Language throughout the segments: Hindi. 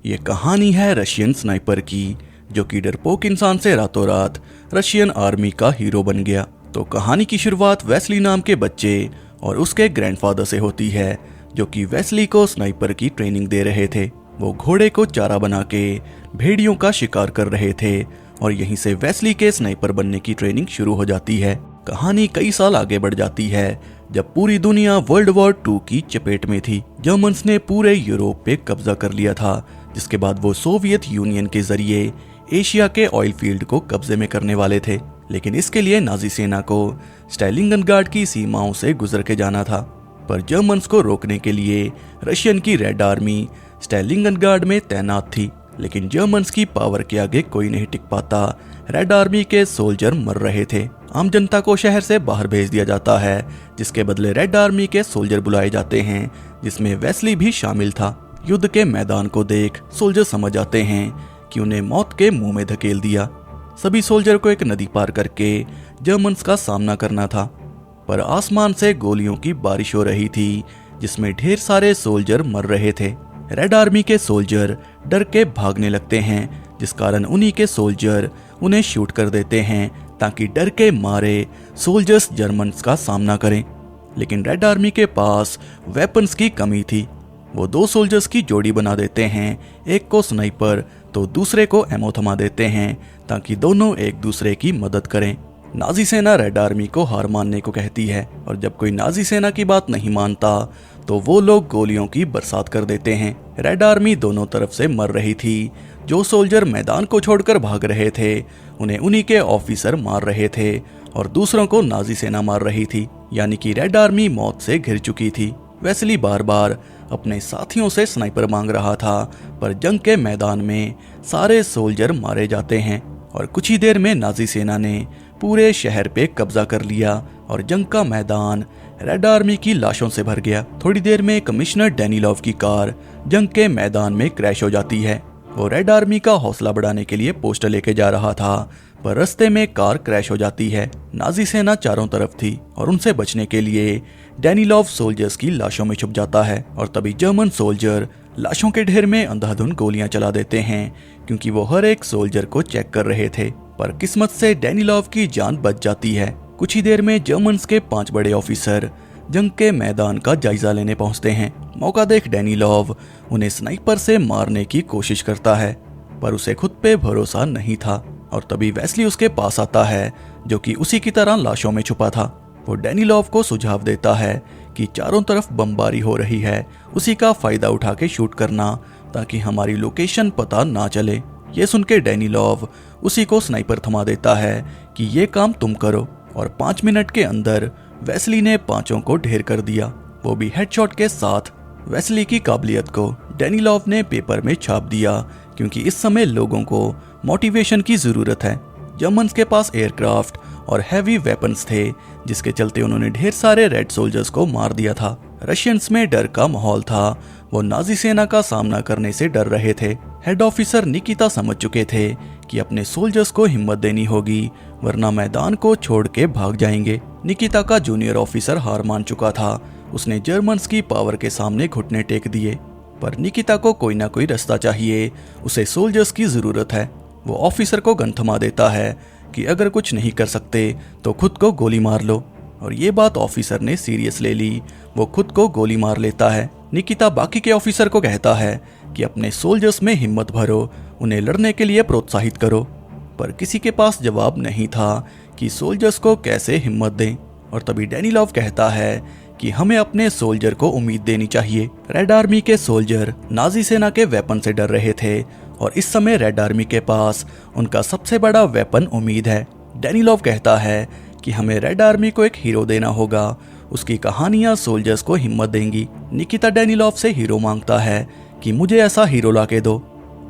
ये कहानी है रशियन स्नाइपर की, जो कि डरपोक इंसान से रातों रात रशियन आर्मी का हीरो बन गया। तो कहानी की शुरुआत वेस्ली नाम के बच्चे और उसके ग्रैंडफादर से होती है, जो कि वेस्ली को स्नाइपर की ट्रेनिंग दे रहे थे। वो घोड़े को चारा बना के भेड़ियों का शिकार कर रहे थे और यहीं से वेस्ली के स्नाइपर बनने की ट्रेनिंग शुरू हो जाती है। कहानी कई साल आगे बढ़ जाती है, जब पूरी दुनिया वर्ल्ड वॉर 2 की चपेट में थी। जर्मन्स ने पूरे यूरोप पे कब्जा कर लिया था, जिसके बाद वो सोवियत यूनियन के जरिए एशिया के ऑयल फील्ड को कब्जे में करने वाले थे। लेकिन इसके लिए नाजी सेना को स्टालिनग्राड की सीमाओं से गुजर के जाना था। पर जर्मन्स को रोकने के लिए रशियन की रेड आर्मी स्टालिनग्राड में तैनात थी, लेकिन जर्मन्स की पावर के आगे कोई नहीं टिक पाता। रेड आर्मी के सोल्जर मर रहे थे। आम जनता को शहर से बाहर भेज दिया जाता है, जिसके बदले रेड आर्मी के सोल्जर बुलाए जाते हैं, जिसमें वेस्ली भी शामिल था। युद्ध के मैदान को देख सोल्जर समझ आते हैं कि उन्हें मौत के मुंह में धकेल दिया। सभी सोल्जर को एक नदी पार करके जर्मन्स का सामना करना था, पर आसमान से गोलियों की बारिश हो रही थी, जिसमें ढेर सारे सोल्जर मर रहे थे। रेड आर्मी के सोल्जर डर के भागने लगते हैं, जिस कारण उन्हीं के सोल्जर उन्हें शूट कर देते हैं, ताकि डर के मारे सोल्जर्स जर्मन्स का सामना करें। लेकिन रेड आर्मी के पास वेपन्स की कमी थी। वो 2 सोल्जर्स की जोड़ी बना देते हैं, एक को स्नाइपर तो दूसरे को एमो थमा देते हैं, ताकि दोनों एक दूसरे की मदद करें। नाजी सेना रेड आर्मी को हार मानने को कहती है, और जब कोई नाजी सेना की बात नहीं मानता तो वो लोग गोलियों की बरसात कर देते हैं। रेड आर्मी दोनों तरफ से मर रही थी। जो सोल्जर मैदान को छोड़कर भाग रहे थे, उन्हें उन्हीं के ऑफिसर मार रहे थे और दूसरों को नाजी सेना मार रही थी, यानी कि रेड आर्मी मौत से घिर चुकी थी। वेस्ली बार बार अपने साथियों से स्नाइपर मांग रहा था, पर जंग के मैदान में सारे सोल्जर मारे जाते हैं और कुछ ही देर में नाजी सेना ने पूरे शहर पे कब्जा कर लिया और जंग का मैदान रेड आर्मी की लाशों से भर गया। थोड़ी देर में कमिश्नर डेनिलोव की कार जंग के मैदान में क्रैश हो जाती है। वो रेड आर्मी का हौसला बढ़ाने के लिए पोस्टर लेके जा रहा था, पर रास्ते में कार क्रैश हो जाती है। नाजी सेना चारों तरफ थी और उनसे बचने के लिए डेनिलोव सोल्जर्स की लाशों में छुप जाता है, और तभी जर्मन सोल्जर लाशों के ढेर में अंधाधुंध गोलियां चला देते हैं, क्योंकि वो हर एक सोल्जर को चेक कर रहे थे। पर किस्मत से डेनिलोव की जान बच जाती है। कुछ ही देर में जर्मन्स के 5 बड़े ऑफिसर जंग के मैदान का जायजा लेने पहुंचते हैं। मौका देख डेनिलोव उन्हें स्नाइपर से मारने की कोशिश करता है, पर उसे खुद पे भरोसा नहीं था। और तभी वेस्ली उसके पास आता है, जो कि उसी की तरह लाशों में छुपा था। वो डेनिलोव को सुझाव देता है कि चारों तरफ बमबारी हो रही है, उसी का फायदा उठा के शूट करना, ताकि हमारी लोकेशन पता ना चले। ये सुन के डेनिलोव उसी को स्नाइपर थमा देता है कि ये काम तुम करो, और 5 मिनट के अंदर वेस्ली ने 5 को ढेर कर दिया, वो भी हेडशॉट के साथ। वेस्ली की काबिलियत को डेनिलोव ने पेपर में छाप दिया, क्योंकि इस समय लोगों को मोटिवेशन की जरूरत है। जर्मन्स के पास एयरक्राफ्ट और हैवी वेपन्स थे, जिसके चलते उन्होंने ढेर सारे रेड सोल्जर्स को मार दिया था। रशियंस में डर का माहौल था, वो नाजी सेना का सामना करने से डर रहे थे। हेड ऑफिसर निकिता समझ चुके थे कि अपने सोल्जर्स को हिम्मत देनी होगी, वरना मैदान को छोड़ के भाग जाएंगे। निकिता का जूनियर ऑफिसर हार मान चुका था, उसने जर्मन्स की पावर के सामने घुटने टेक दिए। पर निकिता को कोई ना कोई रास्ता चाहिए, उसे सोल्जर्स की जरूरत है। वो ऑफिसर को गन थमा देता है कि अगर कुछ नहीं कर सकते तो खुद को गोली मार लो, और ये बात ऑफिसर ने सीरियस ले ली। वो खुद को गोली मार लेता है। निकिता बाकी के ऑफिसर को कहता है कि अपने सोल्जर्स में हिम्मत भरो, उन्हें लड़ने के लिए प्रोत्साहित करो, पर किसी के पास जवाब नहीं था कि सोल्जर्स को कैसे हिम्मत दें। और तभी डेनिलोव कहता है कि हमें अपने सोल्जर को उम्मीद देनी चाहिए। रेड आर्मी के सोल्जर नाजी सेना के वेपन से डर रहे थे, और इस समय रेड आर्मी के पास उनका सबसे बड़ा वेपन उम्मीद है। डेनिलोव कहता है कि हमें रेड आर्मी को एक हीरो देना होगा, उसकी कहानियां सोल्जर्स को हिम्मत देंगी। निकिता डेनिलोव से हीरो मांगता है कि मुझे ऐसा हीरो ला के दो,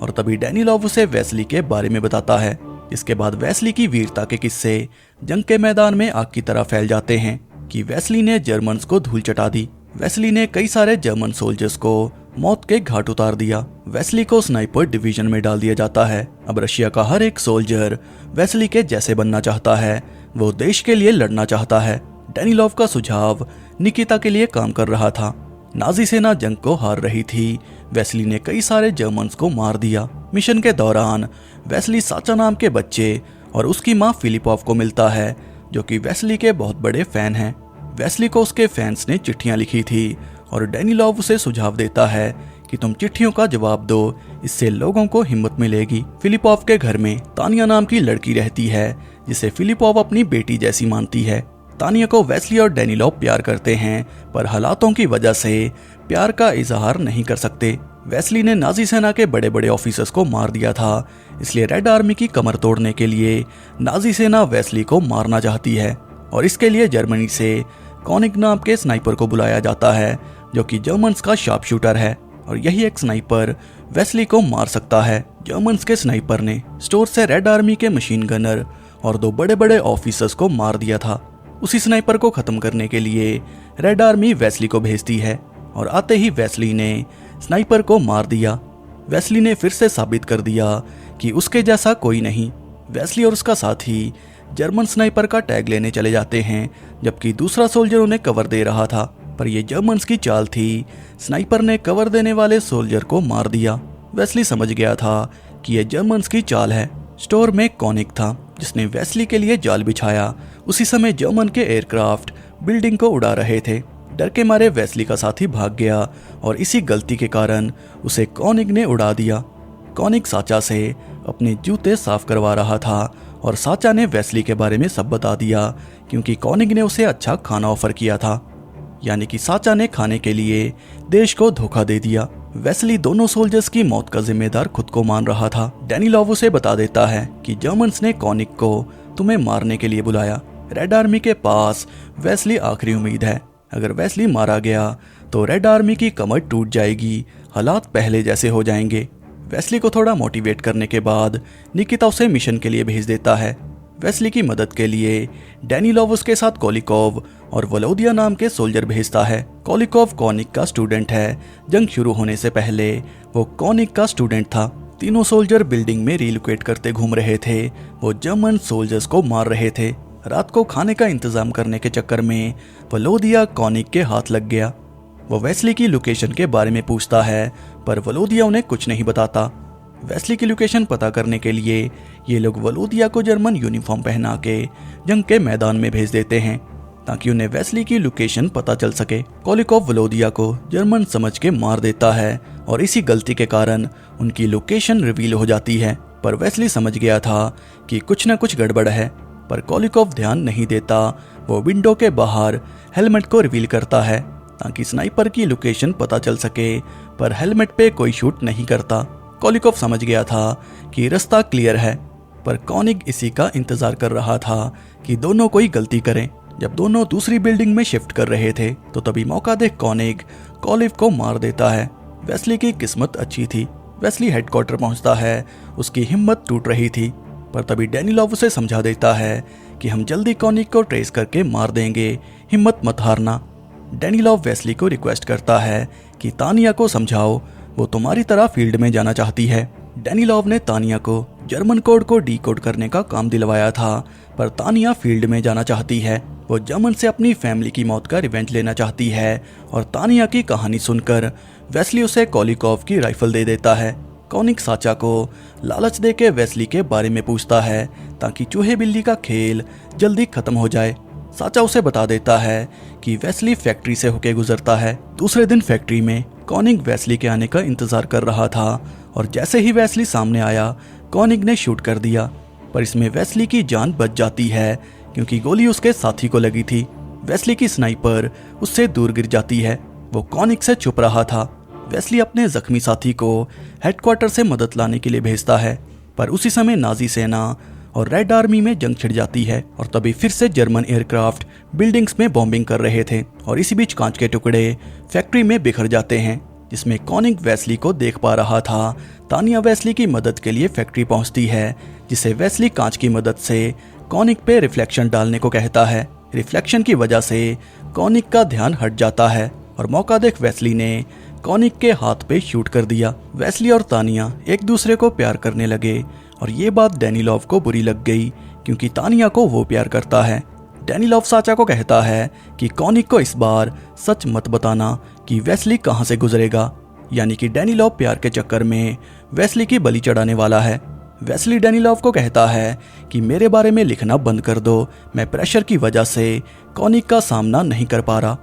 और तभी डेनिलोव उसे वेस्ली के बारे में बताता है। इसके बाद वेस्ली की वीरता के किस्से जंग के मैदान में आग की तरह फैल जाते हैं कि वेस्ली ने जर्मन्स को धूल चटा दी। वेस्ली ने कई सारे जर्मन सोल्जर्स को मौत के घाट उतार दिया। वेस्ली को स्नाइपर डिवीजन में डाल दिया जाता है। अब रशिया का हर एक सोल्जर वेस्ली के जैसे बनना चाहता है, वो देश के लिए लड़ना चाहता है। डेनिलोव का सुझाव निकिता के लिए काम कर रहा था। नाजी सेना जंग को हार रही थी। वेस्ली ने कई सारे जर्मन्स को मार दिया। मिशन के दौरान वेस्ली साचा नाम के बच्चे और उसकी मां फिलिपोव को मिलता है, जो कि वेस्ली के बहुत बड़े फैन हैं। वेस्ली को उसके फैंस ने चिट्ठियां लिखी थी और डेनिलोव उसे सुझाव देता है कि तुम चिट्ठियों का जवाब दो, इससे लोगों को हिम्मत मिलेगी। फिलिपोव के घर में तानिया नाम की लड़की रहती है, जिसे फिलिपोव अपनी बेटी जैसी मानती है। तानिया को वेस्ली और डेनिलोव प्यार करते हैं, पर हालातों की वजह से प्यार का इजहार नहीं कर सकते। वेस्ली ने नाजी सेना के बड़े बड़े ऑफिसर्स को मार दिया था, इसलिए रेड आर्मी की कमर तोड़ने के लिए नाजी सेना वेस्ली को मारना चाहती है और इसके लिए जर्मनी से कॉनिक नाम के स्नाइपर को बुलाया जाता है, जो कि जर्मन्स का शार्प शूटर है और यही एक स्नाइपर वेस्ली को मार सकता है। जर्मन्स के स्नाइपर ने स्टोर से रेड आर्मी के मशीन गनर और 2 बड़े बड़े ऑफिसर्स को मार दिया था। उसी स्नाइपर को खत्म करने के लिए रेड आर्मी वेस्ली को भेजती है और आते ही वेस्ली ने स्नाइपर को मार दिया। वेस्ली ने फिर से साबित कर दिया कि उसके जैसा कोई नहीं। वेस्ली और उसका साथी जर्मन स्नाइपर का टैग लेने चले जाते हैं, जबकि दूसरा सोल्जर उन्हें कवर दे रहा था, पर यह जर्मन्स की चाल थी। स्नाइपर ने कवर देने वाले सोल्जर को मार दिया। वेस्ली समझ गया था कि यह जर्मन्स की चाल है। स्टोर में कॉनिक था, जिसने वेस्ली के लिए जाल बिछाया। उसी समय जर्मन के एयरक्राफ्ट बिल्डिंग को उड़ा रहे थे। डर के मारे वेस्ली का साथी भाग गया और इसी गलती के कारण उसे कॉनिक ने उड़ा दिया। कॉनिक साचा से अपने जूते साफ करवा रहा था और साचा ने वेस्ली के बारे में सब बता दिया, क्योंकि कॉनिक ने उसे अच्छा खाना ऑफर किया था। यानी कि साचा ने खाने के लिए देश को धोखा दे दिया। वेस्ली दोनों सोल्जर्स की मौत का जिम्मेदार खुद को मान रहा था। डेनिलोव उसे बता देता है कि जर्मन्स ने कॉनिक को तुम्हें मारने के लिए बुलाया। रेड आर्मी के पास वेस्ली आखिरी उम्मीद है। अगर वेस्ली मारा गया तो रेड आर्मी की कमर टूट जाएगी, हालात पहले जैसे हो जाएंगे। वेस्ली को थोड़ा मोटिवेट करने के बाद निकिता उसे मिशन के लिए भेज देता है। वेस्ली की मदद के लिए डेनिलोव उसके साथ कोलिकोव और वलोदिया नाम के सोल्जर भेजता है। कोलिकोव कॉनिक का स्टूडेंट है। जंग शुरू होने से पहले वो कॉनिक का स्टूडेंट था। तीनों सोल्जर बिल्डिंग में रिलोकेट करते घूम रहे थे। वो जर्मन सोल्जर्स को मार रहे थे। रात को खाने का इंतजाम करने के चक्कर में वलोदिया कॉनिक के हाथ लग गया। वो वेस्ली की लोकेशन के बारे में पूछता है, पर वलोदिया उन्हें कुछ नहीं बताता। वेस्ली की लोकेशन पता करने के लिए ये लोग वलोदिया को जर्मन यूनिफॉर्म पहना के जंग के मैदान में भेज देते हैं, ताकि उन्हें वेस्ली की लोकेशन पता चल सके। कोलिकोव वलोदिया को जर्मन समझ के मार देता है और इसी गलती के कारण उनकी लोकेशन रिवील हो जाती है। पर वेस्ली समझ गया था कि कुछ न कुछ गड़बड़ है, पर कोलिकोव ध्यान नहीं देता। वो विंडो के बाहर हेलमेट को रिवील करता है ताकि स्नाइपर की लोकेशन पता चल सके, पर हेलमेट पे कोई शूट नहीं करता। कोलिकोव समझ गया था कि रास्ता क्लियर है, पर कॉनिक इसी का इंतजार कर रहा था कि दोनों कोई गलती करें। जब दोनों दूसरी बिल्डिंग में शिफ्ट कर रहे थे तो तभी मौका देख कॉनिक कोलिव को मार देता है। वेस्ली की किस्मत अच्छी थी। वेस्ली हेडक्वार्टर पहुंचता है। उसकी हिम्मत टूट रही थी, पर तभी डेनिलोव उसे समझा देता है कि हम जल्दी कॉनिक को ट्रेस करके मार देंगे, हिम्मत मत हारना। डेनिलोव वेस्ली को रिक्वेस्ट करता है कि तानिया को समझाओ, वो तुम्हारी तरह फील्ड में जाना चाहती है। डेनिलोव ने तानिया को जर्मन कोड को डीकोड करने का काम दिलवाया था, पर तानिया फील्ड में जाना चाहती है। वो जर्मन से अपनी फैमिली की मौत का रिवेंज लेना चाहती है और तानिया की कहानी सुनकर वेस्ली उसे कोलिकोव की राइफल दे देता है। कॉनिक साचा को लालच देके वेस्ली के बारे में पूछता है ताकि चूहे बिल्ली का खेल जल्दी खत्म हो जाए। साचा उसे बता देता है कि वेस्ली फैक्ट्री से होके गुजरता है। दूसरे दिन फैक्ट्री में कॉनिक वेस्ली के आने का इंतजार कर रहा था और जैसे ही वेस्ली सामने आया कॉनिक ने शूट कर दिया, पर इसमें वेस्ली की जान बच जाती है क्योंकि गोली उसके साथी को लगी थी। वेस्ली की स्नाइपर उससे दूर गिर जाती है। वो कॉनिक से छुप रहा था। वेस्ली अपने जख्मी साथी को हेडक्वार्टर से मदद लाने के लिए भेजता है, पर उसी समय नाजी सेना और रेड आर्मी में जंग छिड़ जाती है और तभी फिर से जर्मन एयरक्राफ्ट बिल्डिंग्स में बॉम्बिंग कर रहे थे और इसी बीच कांच के टुकड़े फैक्ट्री में बिखर जाते हैं, जिसमें कॉनिक वेस्ली को देख पा रहा था। तानिया वेस्ली की मदद के लिए फैक्ट्री पहुंचती है, जिसे वेस्ली कांच की मदद से कॉनिक पे रिफ्लेक्शन डालने को कहता है। रिफ्लेक्शन की वजह से कॉनिक का ध्यान हट जाता है और मौका देख वेस्ली ने कॉनिक के हाथ पे शूट कर दिया। वेस्ली और तानिया एक दूसरे को प्यार करने लगे और ये बात डेनिलोव को बुरी लग गई क्योंकि तानिया को वो प्यार करता है। डेनिलोव साचा को कहता है कि कॉनिक को इस बार सच मत बताना कि वेस्ली कहाँ से गुजरेगा, यानी कि डैनिलोव प्यार के चक्कर में वेस्ली की बलि चढ़ाने वाला है। वेस्ली डैनिलोव को कहता है कि मेरे बारे में लिखना बंद कर दो, मैं प्रेशर की वजह से कॉनिक का सामना नहीं कर पा रहा।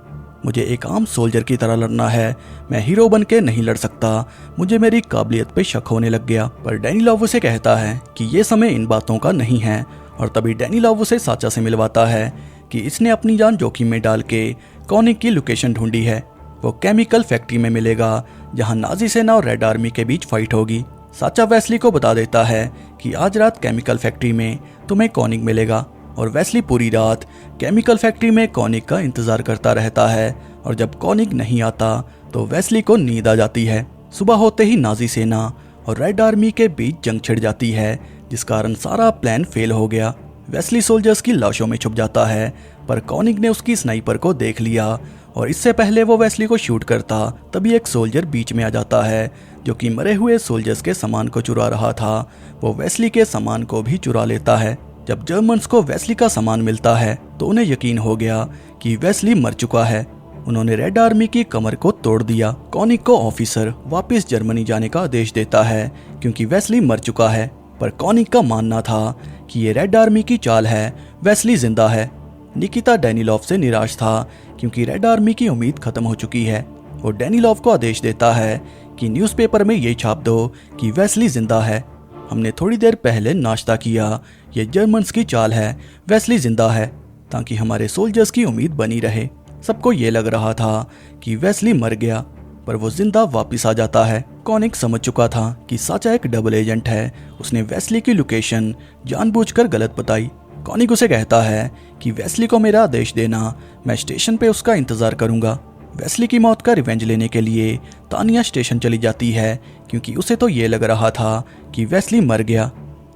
मुझे एक आम सोल्जर की तरह लड़ना है, मैं हीरो बन के नहीं लड़ सकता। मुझे मेरी काबिलियत पे शक होने लग गया। पर डैनिलोव उसे कहता है कि ये समय इन बातों का नहीं है। और तभी डैनिलोव उसे साचा से मिलवाता है कि इसने अपनी जान जोखिम में डाल के कॉनिक की लोकेशन ढूंढी है। वो केमिकल फैक्ट्री में मिलेगा जहां नाजी सेना और रेड आर्मी के बीच फाइट होगी। साचा वेस्ली को बता देता है कि आज रात केमिकल फैक्ट्री में तुम्हें कॉनिक मिलेगा। और वेस्ली पूरी रात केमिकल फैक्ट्री में कॉनिक का इंतजार करता रहता है। और जब कॉनिक नहीं आता तो वेस्ली को नींद आ जाती है। सुबह होते ही नाजी सेना और रेड आर्मी के बीच जंग छिड़ जाती है, जिस कारण सारा प्लान फेल हो गया। वेस्ली सोल्जर्स की लाशों में छुप जाता है, पर कॉनिक ने उसकी स्नाइपर को देख लिया और इससे पहले वो वेस्ली को शूट करता तभी एक सोल्जर बीच में आ जाता है जो कि मरे हुए सोल्जर्स के सामान को चुरा रहा था। वो वेस्ली के सामान को भी चुरा लेता है। जब जर्मन्स को वेस्ली का सामान मिलता है तो उन्हें यकीन हो गया कि वेस्ली मर चुका है। उन्होंने रेड आर्मी की कमर को तोड़ दिया। कॉनिक को ऑफिसर वापस जर्मनी जाने का आदेश देता है क्योंकि वेस्ली मर चुका है। पर कॉनिक का मानना था कि ये रेड आर्मी की चाल है, वेस्ली जिंदा है। निकिता डैनिलोव से निराश था क्योंकि रेड आर्मी की उम्मीद खत्म हो चुकी है। वो डैनिलोव को आदेश देता है कि न्यूज़पेपर में ये छाप दो कि वेस्ली जिंदा है। हमने थोड़ी देर पहले नाश्ता किया, ये जर्मन्स की चाल है, वेस्ली जिंदा है, ताकि हमारे सोल्जर्स की उम्मीद बनी रहे। सबको ये लग रहा था कि वेस्ली मर गया, पर वो जिंदा वापस आ जाता है। कॉनिक समझ चुका था कि साचा एक डबल एजेंट है। उसने वेस्ली की लोकेशन जानबूझकर गलत बताई। कॉनिक उसे कहता है कि वेस्ली को मेरा आदेश देना, मैं स्टेशन पे उसका इंतजार करूंगा। वेस्ली की मौत का रिवेंज लेने के लिए तानिया स्टेशन चली जाती है क्योंकि उसे तो ये लग रहा था कि वेस्ली मर गया।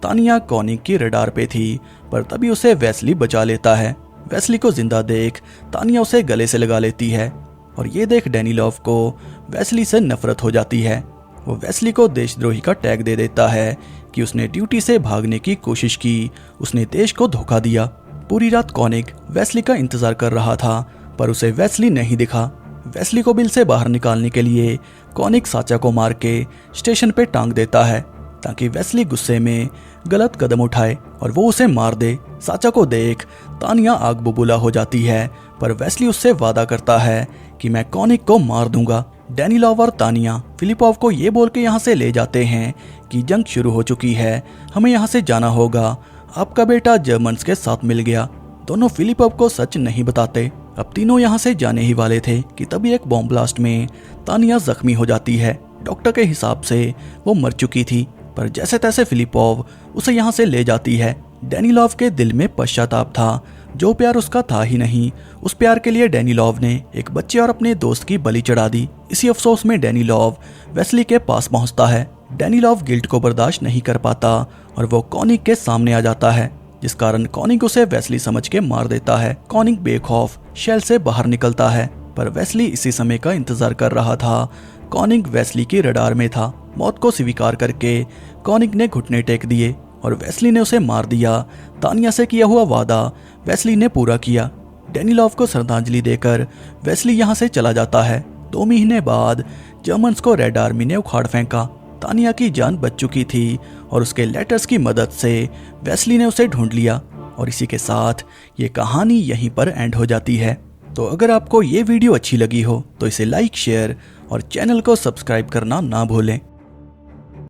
तानिया कॉनिक की रडार पे थी, पर तभी उसे वेस्ली बचा लेता है। वेस्ली को जिंदा देख तानिया उसे गले से लगा लेती है और ये देख डैनिलोव को वेस्ली से नफरत हो जाती है। वो वेस्ली को देशद्रोही का टैग दे देता है कि उसने ड्यूटी से भागने की कोशिश की, उसने देश को धोखा दिया। पूरी रात कॉनिक वेस्ली का इंतजार कर रहा था, पर उसे वेस्ली नहीं दिखा। वेस्ली को बिल से बाहर निकालने के लिए कॉनिक साचा को मार के स्टेशन पे टांग देता है ताकि वेस्ली गुस्से में गलत कदम उठाए और वो उसे मार दे। साचा को देख तानिया आग बबूला हो जाती है, पर वेस्ली उससे वादा करता है कि मैं कॉनिक को मार दूंगा। डैनिलोव और तानिया फिलिपोव को ये बोल के यहाँ से ले जाते हैं कि जंग शुरू हो चुकी है, हमें यहाँ से जाना होगा, आपका बेटा जर्मन्स के साथ मिल गया। दोनों फिलिपोव को सच नहीं बताते। अब तीनों यहाँ से जाने ही वाले थे कि तभी एक बॉम्ब ब्लास्ट में तानिया जख्मी हो जाती है। डॉक्टर के हिसाब से वो मर चुकी थी, पर जैसे तैसे फिलिपोव उसे यहाँ से ले जाती है। डैनिलोव के दिल में पश्चाताप था, जो प्यार उसका था ही नहीं, उस प्यार के लिए डैनिलोव ने एक बच्चे और अपने दोस्त की बलि चढ़ा दी। इसी अफसोस में डैनिलोव वेस्ली के पास पहुंचता है। डैनिलोव गिल्ट को बर्दाश्त नहीं कर पाता और वो कॉनिक के सामने आ जाता है, जिस कारण कॉनिक उसे वेस्ली समझ के मार देता है। कॉनिक बेखौफ शेल से बाहर निकलता है, पर वेस्ली इसी समय का इंतजार कर रहा था। कॉनिक वेस्ली की रडार में था। मौत को स्वीकार करके कॉनिक ने घुटने टेक दिए और वेस्ली ने उसे मार दिया। तानिया से किया हुआ वादा वेस्ली ने पूरा किया। डैनिलोव को श्रद्धांजलि देकर वेस्ली यहाँ से चला जाता है। 2 महीने बाद जर्मन्स को रेड आर्मी ने उखाड़ फेंका। तानिया की जान बच चुकी थी और उसके लेटर्स की मदद से वेस्ली ने उसे ढूंढ लिया। और इसी के साथ ये कहानी यहीं पर एंड हो जाती है। तो अगर आपको ये वीडियो अच्छी लगी हो तो इसे लाइक, शेयर और चैनल को सब्सक्राइब करना ना भूलें।